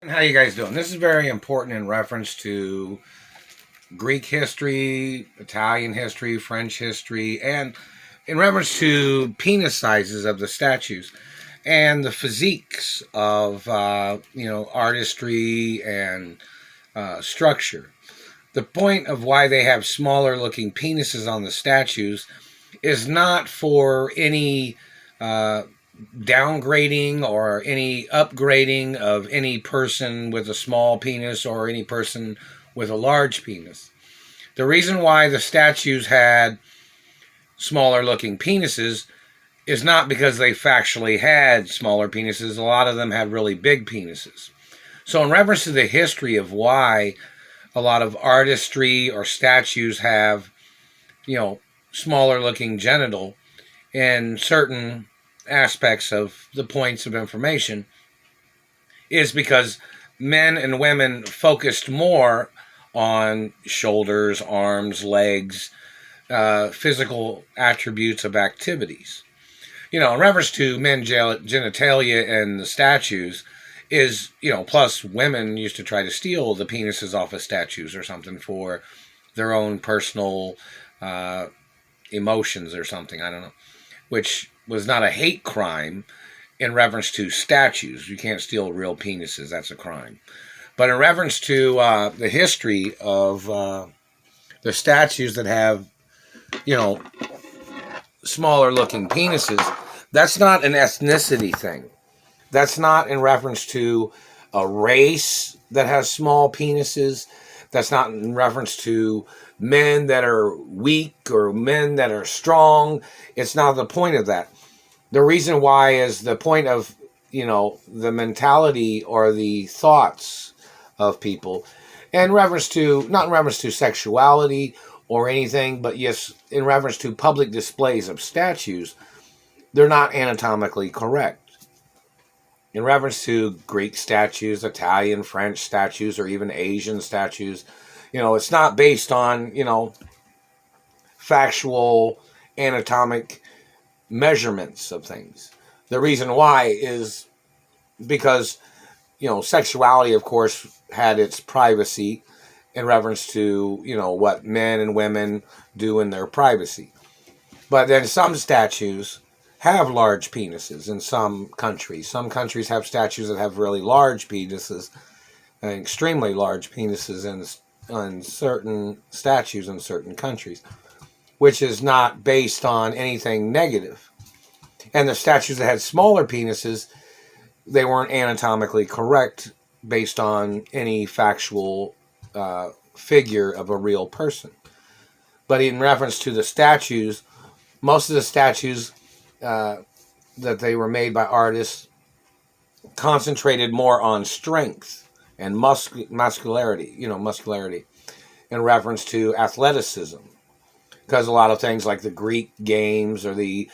How you guys doing? This is very important in reference to Greek history, Italian history, French history, and in reference to penis sizes of the statues and the physiques of artistry and structure. The point of why they have smaller looking penises on the statues is not for any uh, downgrading or any upgrading of any person with a small penis or any person with a large penis. The reason why the statues had smaller looking penises is not because they factually had smaller penises. A lot of them had really big penises. So, in reference to the history of why a lot of artistry or statues have, you know, smaller looking genital in certain aspects of the points of information, is because men and women focused more on shoulders, arms, legs, physical attributes of activities. In reference to men genitalia and the statues, is, plus women used to try to steal the penises off of statues or something for their own personal uh, emotions or something. I don't know. Which was not a hate crime in reference to statues. You can't steal real penises, that's a crime. But in reference to the history of the statues that have, you know, smaller looking penises, that's not an ethnicity thing. That's not in reference to a race that has small penises. That's not in reference to men that are weak or men that are strong. It's not the point of that. The reason why is the point of, the mentality or the thoughts of people in reference to, not in reference to sexuality or anything, but yes, in reference to public displays of statues, they're not anatomically correct. In reference to Greek statues, Italian, French statues, or even Asian statues, it's not based on, factual anatomic measurements of things. The reason why is because, sexuality, of course, had its privacy in reference to, what men and women do in their privacy. But then some statues have large penises in some countries. Some countries have statues that have really large penises, and extremely large penises in certain statues in certain countries, which is not based on anything negative. And the statues that had smaller penises, they weren't anatomically correct based on any factual figure of a real person. But in reference to the statues, most of the statues that they were made by artists concentrated more on strength and muscularity, muscularity in reference to athleticism. Because a lot of things like the Greek games or the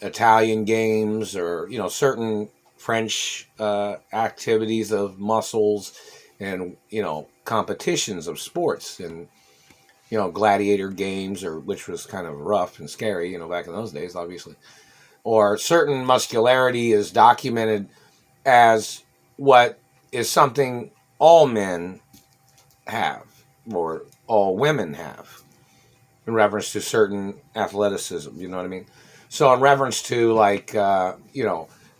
Italian games or, certain French activities of muscles and, competitions of sports and, gladiator games, or which was kind of rough and scary, back in those days, obviously. Or certain muscularity is documented as what is something all men have or all women have in reference to certain athleticism, you know what I mean? So in reference to like,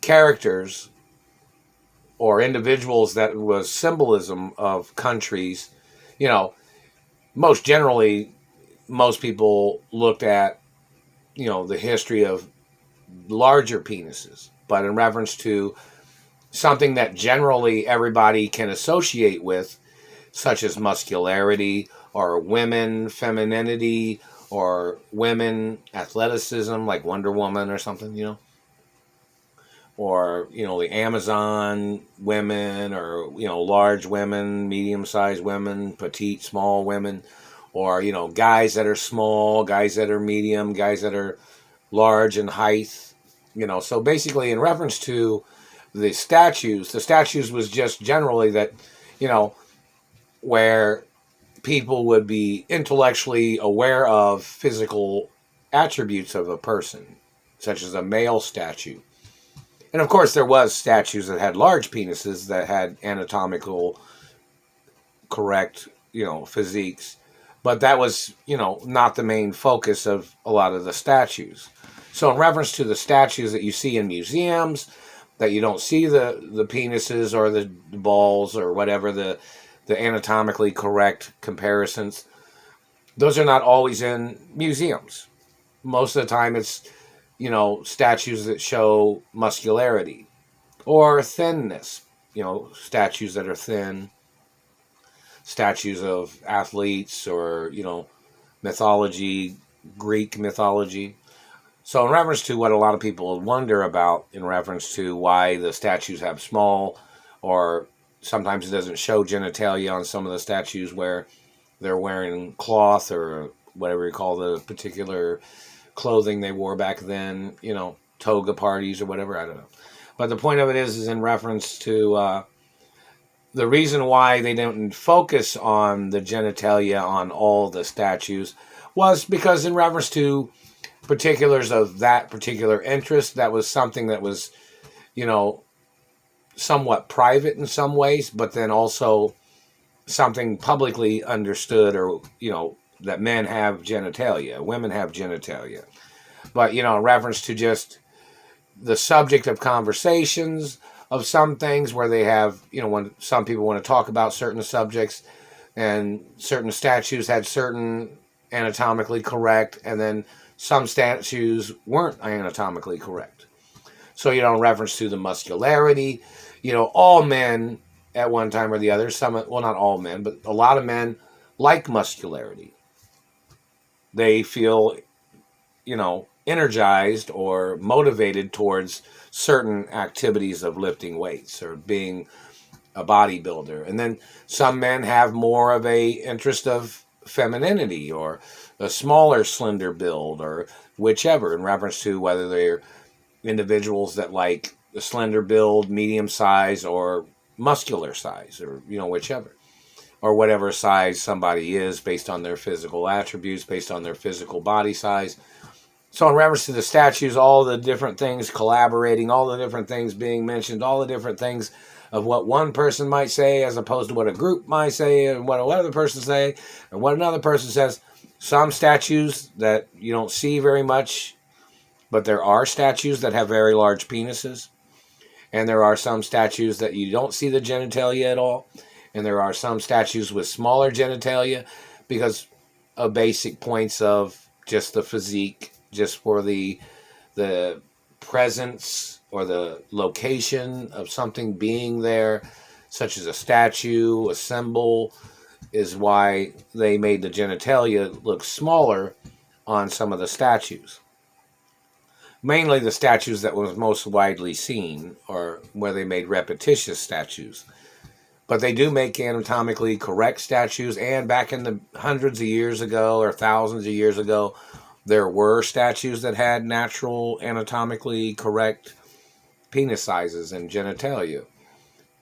characters or individuals that was symbolism of countries, you know, most generally, most people looked at, the history of larger penises, but in reference to something that generally everybody can associate with, such as muscularity or women femininity or women athleticism, like Wonder Woman or something, or the Amazon women, or large women, medium-sized women, petite, small women, or guys that are small, guys that are medium, guys that are large in height. So basically, in reference to the statues was just generally that, where people would be intellectually aware of physical attributes of a person, such as a male statue. And of course, there was statues that had large penises that had anatomical correct, physiques. But that was, not the main focus of a lot of the statues. So in reference to the statues that you see in museums, that you don't see the penises or the balls or whatever, the anatomically correct comparisons, those are not always in museums. Most of the time it's, statues that show muscularity or thinness, statues that are thin, statues of athletes or, mythology, Greek mythology. So in reference to what a lot of people wonder about in reference to why the statues have small, or sometimes it doesn't show genitalia on some of the statues where they're wearing cloth or whatever you call the particular clothing they wore back then, toga parties or whatever, I don't know. But the point of it is in reference to the reason why they didn't focus on the genitalia on all the statues was because in reference to particulars of that particular interest, that was something that was, somewhat private in some ways, but then also something publicly understood, or, that men have genitalia, women have genitalia. But, in reference to just the subject of conversations of some things where they have, when some people want to talk about certain subjects, and certain statues had certain anatomically correct, and then some statues weren't anatomically correct. So, in reference to the muscularity, all men at one time or the other, well, not all men, but a lot of men like muscularity. They feel, energized or motivated towards certain activities of lifting weights or being a bodybuilder. And then some men have more of a interest of femininity or a smaller, slender build or whichever, in reference to whether they're individuals that like the slender build, medium size, or muscular size, or, whichever. Or whatever size somebody is based on their physical attributes, based on their physical body size. So in reference to the statues, all the different things collaborating, all the different things being mentioned, all the different things of what one person might say as opposed to what a group might say, and what another person say, and what another person says. Some statues that you don't see very much, but there are statues that have very large penises. And there are some statues that you don't see the genitalia at all. And there are some statues with smaller genitalia because of basic points of just the physique, just for the presence or the location of something being there, such as a statue, a symbol, is why they made the genitalia look smaller on some of the statues. Mainly the statues that was most widely seen, or where they made repetitious statues. But they do make anatomically correct statues, and back in the hundreds of years ago or thousands of years ago, there were statues that had natural anatomically correct penis sizes and genitalia.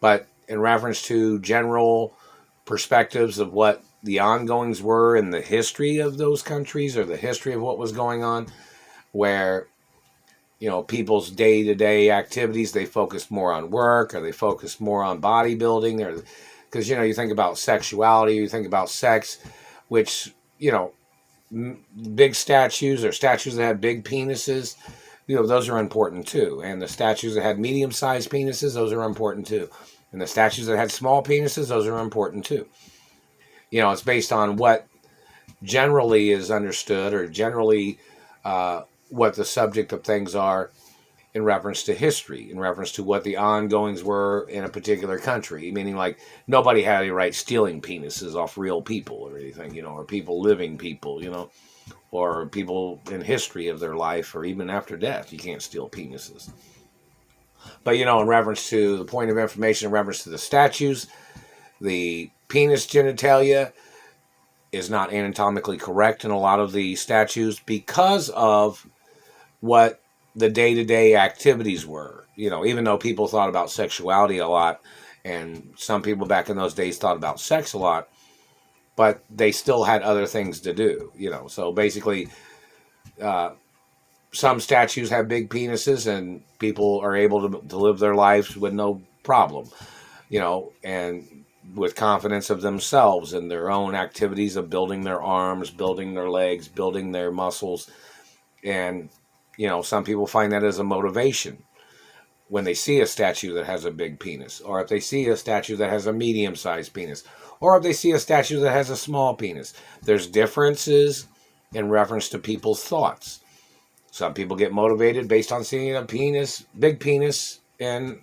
But in reference to general perspectives of what the ongoings were in the history of those countries, or the history of what was going on, where people's day-to-day activities, they focused more on work, or they focused more on bodybuilding, or because you think about sexuality, you think about sex, which big statues or statues that had big penises, those are important too. And the statues that had medium-sized penises, those are important too. And the statues that had small penises, those are important too. It's based on what generally is understood, or generally what the subject of things are in reference to history, in reference to what the ongoings were in a particular country. Meaning, like, nobody had any right stealing penises off real people or anything, or people, living people, or people in history of their life, or even after death. You can't steal penises. But, in reference to the point of information, in reference to the statues, the penis genitalia is not anatomically correct in a lot of the statues because of what the day-to-day activities were. Even though people thought about sexuality a lot, and some people back in those days thought about sex a lot, but they still had other things to do. So basically, some statues have big penises, and people are able to live their lives with no problem, and with confidence of themselves and their own activities of building their arms, building their legs, building their muscles. And, some people find that as a motivation when they see a statue that has a big penis, or if they see a statue that has a medium-sized penis, or if they see a statue that has a small penis. There's differences in reference to people's thoughts. Some people get motivated based on seeing a big penis, and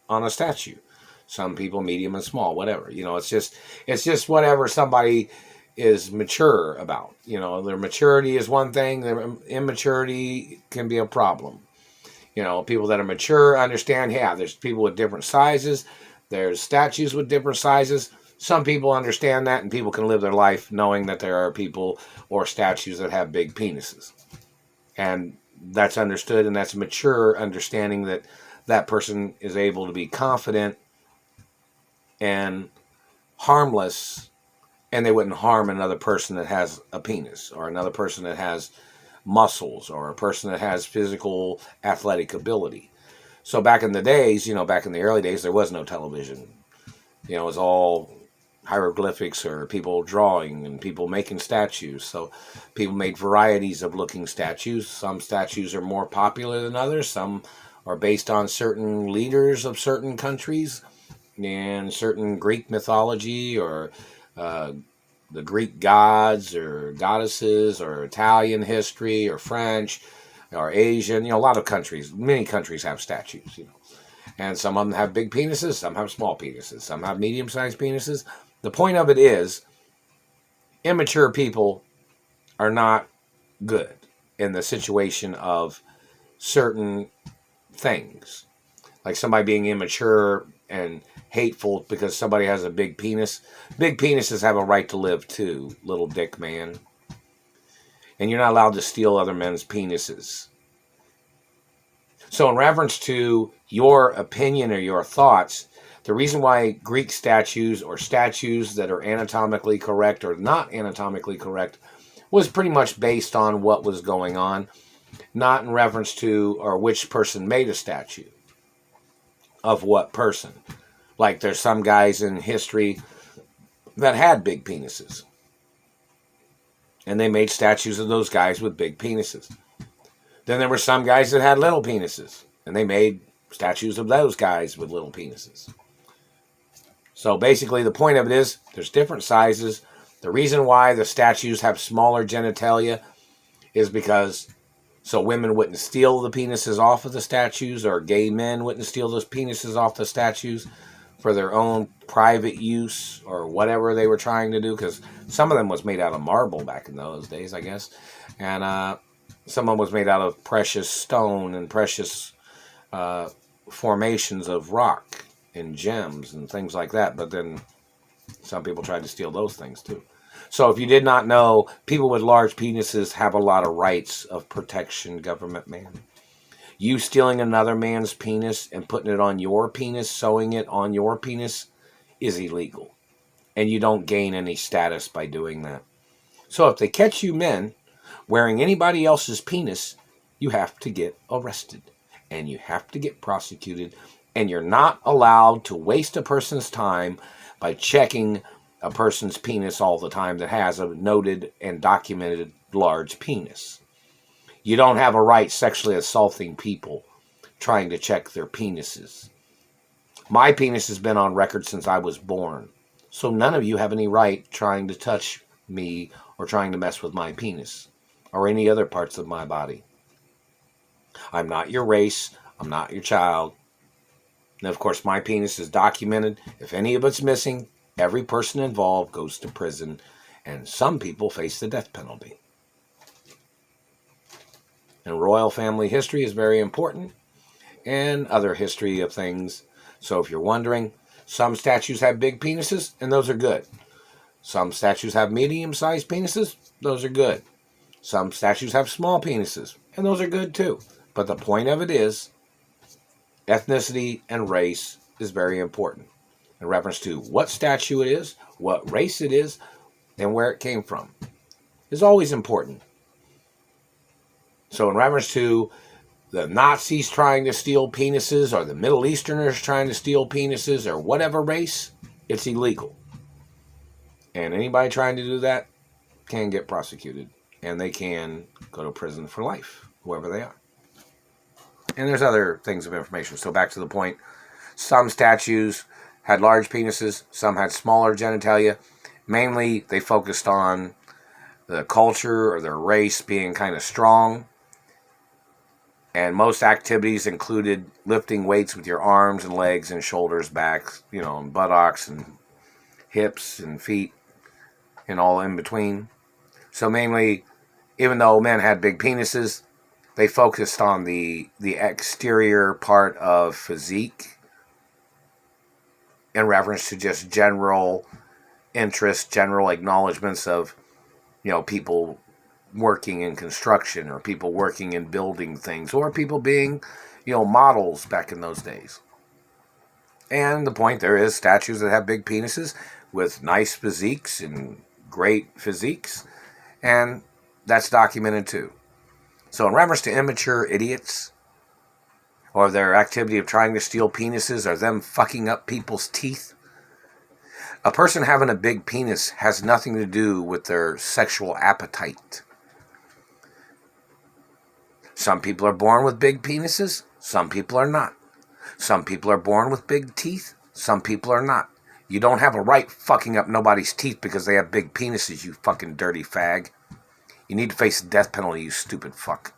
on a statue. Some people medium and small, whatever. It's just whatever somebody is mature about. Their maturity is one thing. Their immaturity can be a problem. People that are mature understand, there's people with different sizes. There's statues with different sizes. Some people understand that, and people can live their life knowing that there are people or statues that have big penises. And that's understood, and that's mature understanding that that person is able to be confident and harmless, and they wouldn't harm another person that has a penis, or another person that has muscles, or a person that has physical athletic ability. So back in the days, back in the early days, there was no television. It was all hieroglyphics, or people drawing and people making statues. So people made varieties of looking statues. Some statues are more popular than others. Some are based on certain leaders of certain countries and certain Greek mythology, or the Greek gods or goddesses, or Italian history, or French, or Asian. A lot of countries, many countries have statues, And some of them have big penises, some have small penises, some have medium-sized penises. The point of it is, immature people are not good in the situation of certain things. Like somebody being immature and hateful because somebody has a big penis. Big penises have a right to live too, little dick man. And you're not allowed to steal other men's penises. So in reference to your opinion or your thoughts, the reason why Greek statues, or statues that are anatomically correct or not anatomically correct, was pretty much based on what was going on, not in reference to or which person made a statue of what person. Like there's some guys in history that had big penises, and they made statues of those guys with big penises. Then there were some guys that had little penises, and they made statues of those guys with little penises. So basically the point of it is, there's different sizes. The reason why the statues have smaller genitalia is because so women wouldn't steal the penises off of the statues, or gay men wouldn't steal those penises off the statues for their own private use, or whatever they were trying to do. Because some of them was made out of marble back in those days, I guess. And some of them was made out of precious stone and precious formations of rock and gems and things like that. But then some people tried to steal those things too. So if you did not know, people with large penises have a lot of rights of protection, government man. You stealing another man's penis and putting it on your penis, sewing it on your penis, is illegal. And you don't gain any status by doing that. So if they catch you men wearing anybody else's penis, you have to get arrested. And you have to get prosecuted. And you're not allowed to waste a person's time by checking a person's penis all the time that has a noted and documented large penis. You don't have a right sexually assaulting people trying to check their penises. My penis has been on record since I was born. So none of you have any right trying to touch me or trying to mess with my penis or any other parts of my body. I'm not your race. I'm not your child. And of course, my penis is documented. If any of it's missing, every person involved goes to prison, and some people face the death penalty. And royal family history is very important, and other history of things. So if you're wondering, some statues have big penises, and those are good. Some statues have medium-sized penises, those are good. Some statues have small penises, and those are good too. But the point of it is, ethnicity and race is very important in reference to what statue it is, what race it is, and where it came from. Is always important. So in reference to the Nazis trying to steal penises, or the Middle Easterners trying to steal penises, or whatever race, it's illegal. And anybody trying to do that can get prosecuted. And they can go to prison for life, whoever they are. And there's other things of information. So back to the point, some statues had large penises, some had smaller genitalia. Mainly, they focused on the culture or their race being kind of strong. And most activities included lifting weights with your arms and legs and shoulders, back, and buttocks and hips and feet and all in between. So mainly, even though men had big penises, they focused on the exterior part of physique in reference to just general interest, general acknowledgments of, people working in construction, or people working in building things, or people being, models back in those days. And the point there is statues that have big penises with nice physiques and great physiques, and that's documented too. So in reference to immature idiots, or their activity of trying to steal penises, or them fucking up people's teeth, a person having a big penis has nothing to do with their sexual appetite. Some people are born with big penises, some people are not. Some people are born with big teeth, some people are not. You don't have a right fucking up nobody's teeth because they have big penises, you fucking dirty fag. You need to face the death penalty, you stupid fuck.